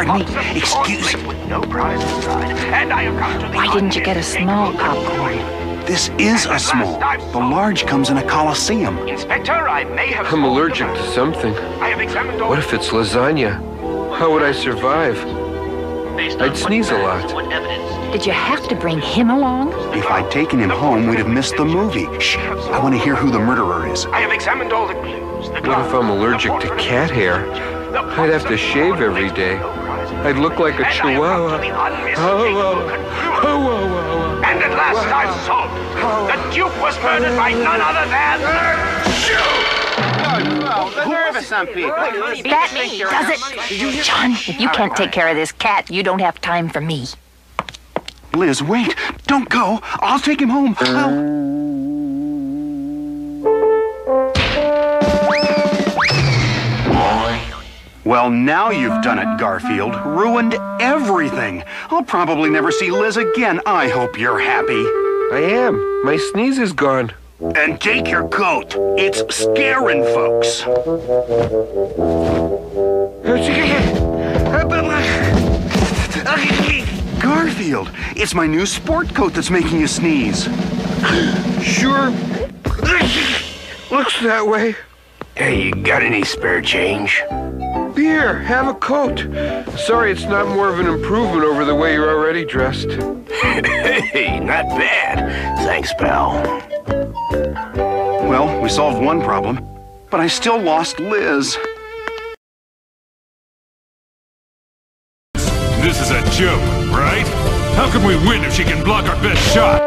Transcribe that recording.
Pardon me? Excuse me. Why didn't you get a small popcorn? This is a small. The large comes in a coliseum. Inspector, I may have... I'm allergic to something. I have examined all... What if it's lasagna? How would I survive? I'd sneeze a lot. Did you have to bring him along? If I'd taken him home, we'd have missed the movie. Shh, I want to hear who the murderer is. I have examined all the clues. What if I'm allergic to cat hair? I'd have to shave every day. I'd look like a chihuahua. And at last I've solved. The Duke was murdered by none other than... Nervous some people. That does it. John, if you can't take care of this cat, you don't have time for me. Liz, wait. Don't go. I'll take him home. Well, now you've done it, Garfield. Ruined everything. I'll probably never see Liz again. I hope you're happy. I am. My sneeze is gone. And take your coat. It's scaring folks. Garfield, it's my new sport coat that's making you sneeze. Sure. Looks that way. Hey, you got any spare change? Here, have a coat. Sorry, it's not more of an improvement over the way you're already dressed. Hey, not bad. Thanks, pal. Well, we solved one problem, but I still lost Liz. This is a joke, right? How can we win if she can block our best shot?